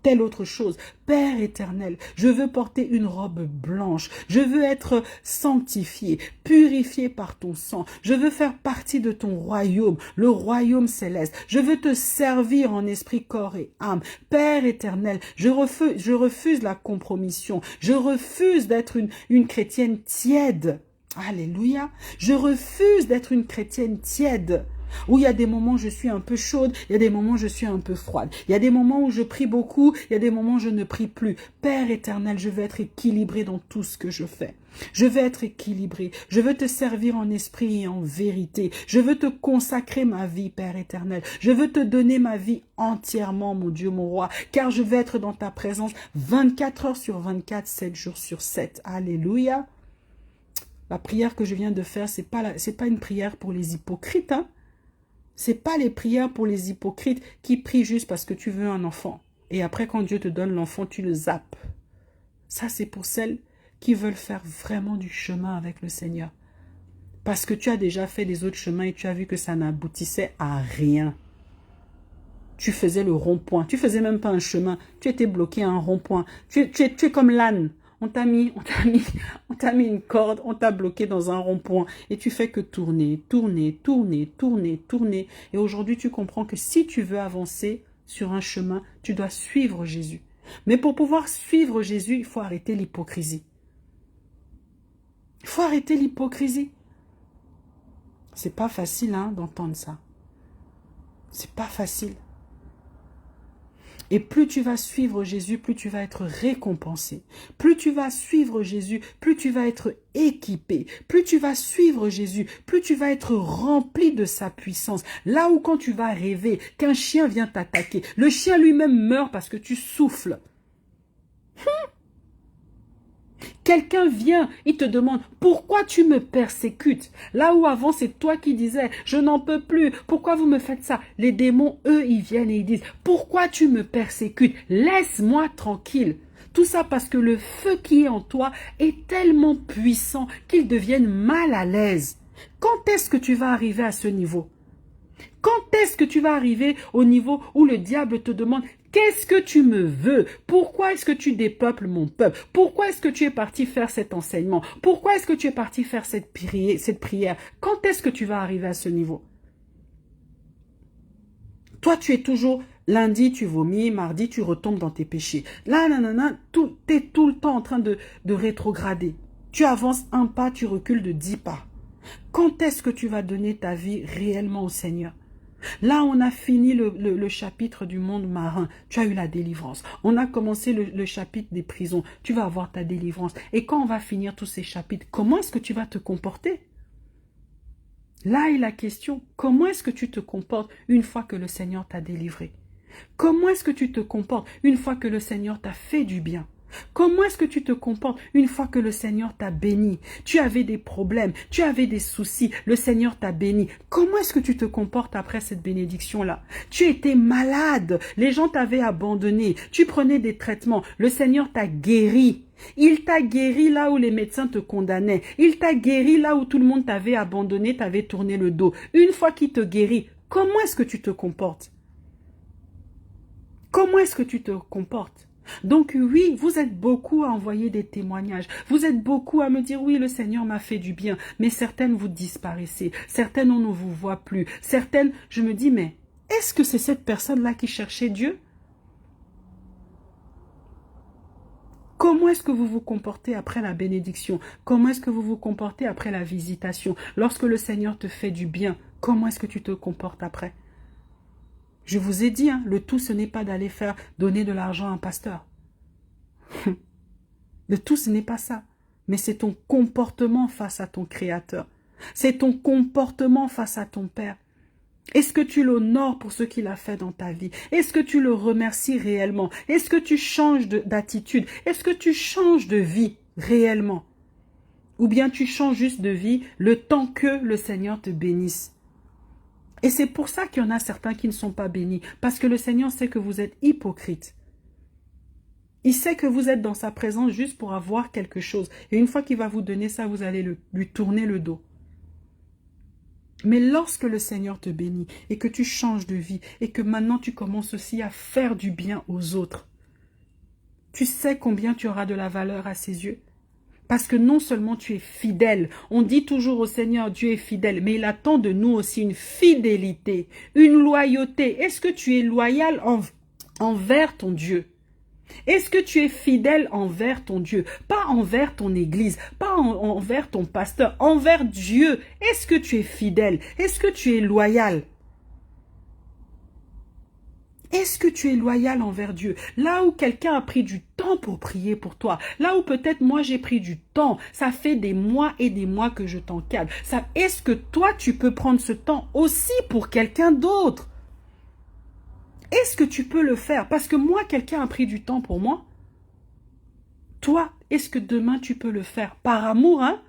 telle autre chose. Père éternel, je veux porter une robe blanche. Je veux être sanctifié, purifié par ton sang. Je veux faire partie de ton royaume, le royaume céleste. Je veux te servir en esprit, corps et âme. Père éternel, je refuse la compromission. Je refuse d'être une chrétienne tiède. Alléluia. Je refuse d'être une chrétienne tiède. Où il y a des moments où je suis un peu chaude, il y a des moments où je suis un peu froide. Il y a des moments où je prie beaucoup, il y a des moments où je ne prie plus. Père éternel, je veux être équilibré dans tout ce que je fais. Je veux être équilibré. Je veux te servir en esprit et en vérité. Je veux te consacrer ma vie, Père éternel. Je veux te donner ma vie entièrement, mon Dieu, mon roi, car je veux être dans ta présence 24 heures sur 24, 7 jours sur 7. Alléluia. La prière que je viens de faire, c'est pas une prière pour les hypocrites, hein. C'est pas les prières pour les hypocrites qui prient juste parce que tu veux un enfant. Et après, quand Dieu te donne l'enfant, tu le zappes. Ça, c'est pour celles qui veulent faire vraiment du chemin avec le Seigneur. Parce que tu as déjà fait des autres chemins et tu as vu que ça n'aboutissait à rien. Tu faisais le rond-point. Tu faisais même pas un chemin. Tu étais bloqué à un rond-point. Tu es comme l'âne. On t'a mis une corde, on t'a bloqué dans un rond-point et tu fais que tourner, tourner, tourner, tourner, tourner. Et aujourd'hui, tu comprends que si tu veux avancer sur un chemin, tu dois suivre Jésus. Mais pour pouvoir suivre Jésus, il faut arrêter l'hypocrisie. Il faut arrêter l'hypocrisie. C'est pas facile hein, d'entendre ça. C'est pas facile. Et plus tu vas suivre Jésus, plus tu vas être récompensé. Plus tu vas suivre Jésus, plus tu vas être équipé. Plus tu vas suivre Jésus, plus tu vas être rempli de sa puissance. Là où quand tu vas rêver qu'un chien vient t'attaquer, le chien lui-même meurt parce que tu souffles. Quelqu'un vient, il te demande, pourquoi tu me persécutes? Là où avant, c'est toi qui disais, je n'en peux plus, pourquoi vous me faites ça? Les démons, eux, ils viennent et ils disent, pourquoi tu me persécutes? Laisse-moi tranquille. Tout ça parce que le feu qui est en toi est tellement puissant qu'ils deviennent mal à l'aise. Quand est-ce que tu vas arriver à ce niveau? Quand est-ce que tu vas arriver au niveau où le diable te demande « Qu'est-ce que tu me veux? Pourquoi est-ce que tu dépeuples mon peuple? Pourquoi est-ce que tu es parti faire cet enseignement? Pourquoi est-ce que tu es parti faire cette prière? Quand est-ce que tu vas arriver à ce niveau? » Toi, tu es toujours, lundi, tu vomis, mardi, tu retombes dans tes péchés. Là, nanana, tu es tout le temps en train de rétrograder. Tu avances un pas, tu recules de 10 pas. Quand est-ce que tu vas donner ta vie réellement au Seigneur? Là, on a fini le chapitre du monde marin. Tu as eu la délivrance. On a commencé le chapitre des prisons. Tu vas avoir ta délivrance. Et quand on va finir tous ces chapitres, comment est-ce que tu vas te comporter? Là est la question. Comment est-ce que tu te comportes une fois que le Seigneur t'a délivré? Comment est-ce que tu te comportes une fois que le Seigneur t'a fait du bien? Comment est-ce que tu te comportes une fois que le Seigneur t'a béni? Tu avais des problèmes, tu avais des soucis, le Seigneur t'a béni. Comment est-ce que tu te comportes après cette bénédiction-là? Tu étais malade, les gens t'avaient abandonné, tu prenais des traitements, le Seigneur t'a guéri. Il t'a guéri là où les médecins te condamnaient. Il t'a guéri là où tout le monde t'avait abandonné, t'avait tourné le dos. Une fois qu'il te guérit, comment est-ce que tu te comportes? Comment est-ce que tu te comportes? Donc oui, vous êtes beaucoup à envoyer des témoignages. Vous êtes beaucoup à me dire, oui, le Seigneur m'a fait du bien. Mais certaines, vous disparaissez. Certaines, on ne vous voit plus. Certaines, je me dis, mais est-ce que c'est cette personne-là qui cherchait Dieu? Comment est-ce que vous vous comportez après la bénédiction? Comment est-ce que vous vous comportez après la visitation? Lorsque le Seigneur te fait du bien, comment est-ce que tu te comportes après? Je vous ai dit, hein, le tout, ce n'est pas d'aller donner de l'argent à un pasteur. Le tout, ce n'est pas ça. Mais c'est ton comportement face à ton Créateur. C'est ton comportement face à ton Père. Est-ce que tu l'honores pour ce qu'il a fait dans ta vie? Est-ce que tu le remercies réellement? Est-ce que tu changes d'attitude? Est-ce que tu changes de vie réellement? Ou bien tu changes juste de vie le temps que le Seigneur te bénisse? Et c'est pour ça qu'il y en a certains qui ne sont pas bénis. Parce que le Seigneur sait que vous êtes hypocrites. Il sait que vous êtes dans sa présence juste pour avoir quelque chose. Et une fois qu'il va vous donner ça, vous allez lui tourner le dos. Mais lorsque le Seigneur te bénit et que tu changes de vie et que maintenant tu commences aussi à faire du bien aux autres, tu sais combien tu auras de la valeur à ses yeux? Parce que non seulement tu es fidèle, on dit toujours au Seigneur, Dieu est fidèle, mais il attend de nous aussi une fidélité, une loyauté. Est-ce que tu es loyal envers ton Dieu? Est-ce que tu es fidèle envers ton Dieu? Pas envers ton église, pas envers ton pasteur, envers Dieu. Est-ce que tu es fidèle? Est-ce que tu es loyal? Est-ce que tu es loyal envers Dieu? Là où quelqu'un a pris du temps pour prier pour toi, là où peut-être moi j'ai pris du temps, ça fait des mois et des mois que je t'encadre. Est-ce que toi tu peux prendre ce temps aussi pour quelqu'un d'autre? Est-ce que tu peux le faire? Parce que moi, quelqu'un a pris du temps pour moi. Toi, est-ce que demain tu peux le faire? Par amour, hein?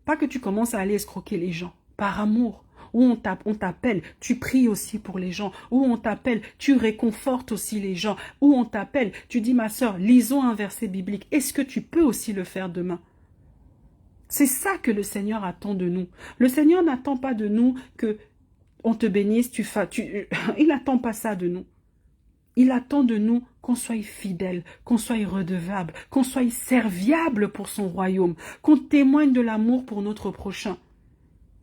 Pas que tu commences à aller escroquer les gens. Par amour. Où on t'appelle, tu pries aussi pour les gens. Où on t'appelle, tu réconfortes aussi les gens. Où on t'appelle, tu dis, ma soeur, lisons un verset biblique. Est-ce que tu peux aussi le faire demain? C'est ça que le Seigneur attend de nous. Le Seigneur n'attend pas de nous que on te bénisse, il n'attend pas ça de nous. Il attend de nous qu'on soit fidèle, qu'on soit redevable, qu'on soit serviable pour son royaume, qu'on témoigne de l'amour pour notre prochain,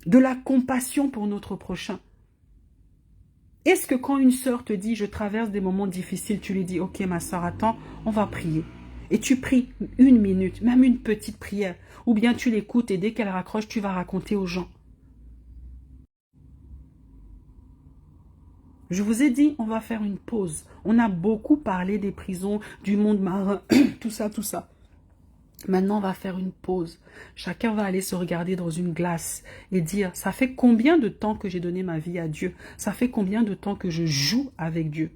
de la compassion pour notre prochain. Est-ce que quand une sœur te dit « je traverse des moments difficiles », tu lui dis « ok ma sœur, attends, on va prier ». Et tu pries 1 minute, même une petite prière. Ou bien tu l'écoutes et dès qu'elle raccroche, tu vas raconter aux gens. Je vous ai dit, on va faire une pause. On a beaucoup parlé des prisons, du monde marin, tout ça, tout ça. Maintenant, on va faire une pause. Chacun va aller se regarder dans une glace et dire, ça fait combien de temps que j'ai donné ma vie à Dieu? Ça fait combien de temps que je joue avec Dieu?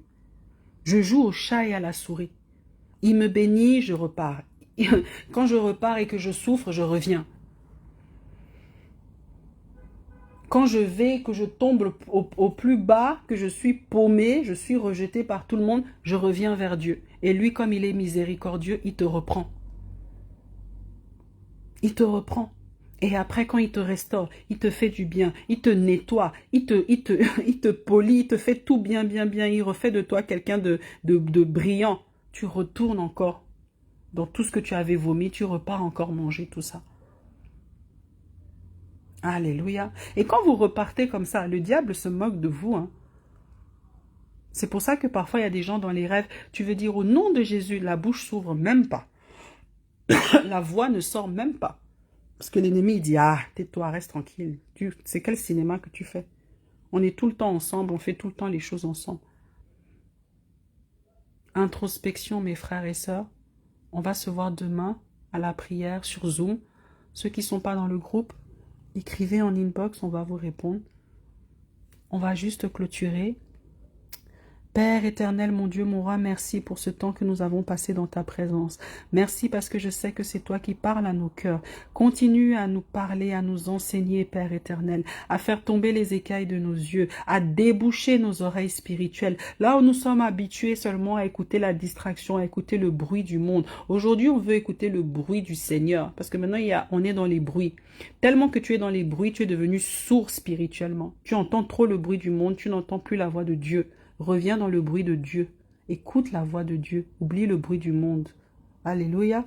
Je joue au chat et à la souris. Il me bénit, je repars. Quand je repars et que je souffre, je reviens. Quand je vais, que je tombe au plus bas, que je suis paumé, je suis rejeté par tout le monde, je reviens vers Dieu. Et lui, comme il est miséricordieux, il te reprend. Il te reprend. Et après, quand il te restaure, il te fait du bien, il te nettoie, il te polit, il te fait tout bien, bien, bien. Il refait de toi quelqu'un de brillant. Tu retournes encore dans tout ce que tu avais vomi, tu repars encore manger tout ça. Alléluia. Et quand vous repartez comme ça, le diable se moque de vous. Hein. C'est pour ça que parfois il y a des gens dans les rêves, tu veux dire au nom de Jésus, la bouche s'ouvre même pas. La voix ne sort même pas. Parce que l'ennemi dit, ah, tais-toi, reste tranquille. C'est quel cinéma que tu fais? On est tout le temps ensemble, on fait tout le temps les choses ensemble. Introspection, mes frères et sœurs. On va se voir demain à la prière sur Zoom. Ceux qui ne sont pas dans le groupe, écrivez en inbox, on va vous répondre. On va juste clôturer. Père éternel, mon Dieu, mon roi, merci pour ce temps que nous avons passé dans ta présence. Merci parce que je sais que c'est toi qui parles à nos cœurs. Continue à nous parler, à nous enseigner, Père éternel, à faire tomber les écailles de nos yeux, à déboucher nos oreilles spirituelles. Là où nous sommes habitués seulement à écouter la distraction, à écouter le bruit du monde. Aujourd'hui, on veut écouter le bruit du Seigneur parce que maintenant, on est dans les bruits. Tellement que tu es dans les bruits, tu es devenu sourd spirituellement. Tu entends trop le bruit du monde, tu n'entends plus la voix de Dieu. Reviens dans le bruit de Dieu. Écoute la voix de Dieu. Oublie le bruit du monde. Alléluia.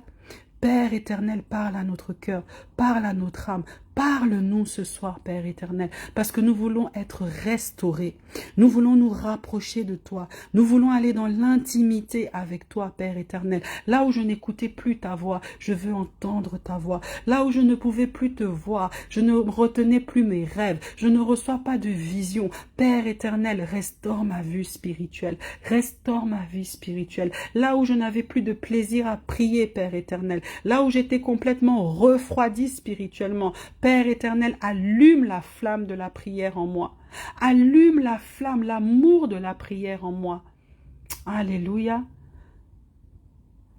Père éternel, parle à notre cœur. Parle à notre âme. Parle-nous ce soir, Père éternel, parce que nous voulons être restaurés. Nous voulons nous rapprocher de toi. Nous voulons aller dans l'intimité avec toi, Père éternel. Là où je n'écoutais plus ta voix, je veux entendre ta voix. Là où je ne pouvais plus te voir, je ne retenais plus mes rêves, je ne reçois pas de vision. Père éternel, restaure ma vue spirituelle. Restaure ma vie spirituelle. Là où je n'avais plus de plaisir à prier, Père éternel. Là où j'étais complètement refroidi spirituellement. Père éternel, allume la flamme de la prière en moi. Allume la flamme, l'amour de la prière en moi. Alléluia.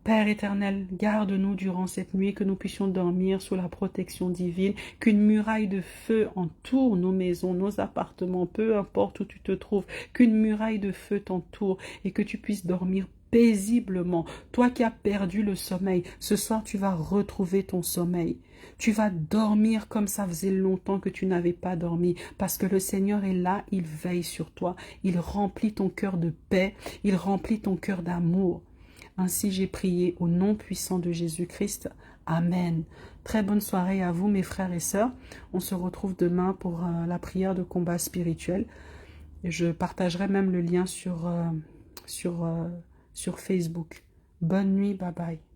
Père éternel, garde-nous durant cette nuit, que nous puissions dormir sous la protection divine, qu'une muraille de feu entoure nos maisons, nos appartements, peu importe où tu te trouves, qu'une muraille de feu t'entoure et que tu puisses dormir paisiblement. Toi qui as perdu le sommeil, ce soir tu vas retrouver ton sommeil. Tu vas dormir comme ça faisait longtemps que tu n'avais pas dormi, parce que le Seigneur est là, il veille sur toi, il remplit ton cœur de paix, il remplit ton cœur d'amour. Ainsi j'ai prié au nom puissant de Jésus-Christ. Amen. Très bonne soirée à vous mes frères et sœurs. On se retrouve demain pour la prière de combat spirituel. Et je partagerai même le lien sur Facebook. Bonne nuit, bye bye.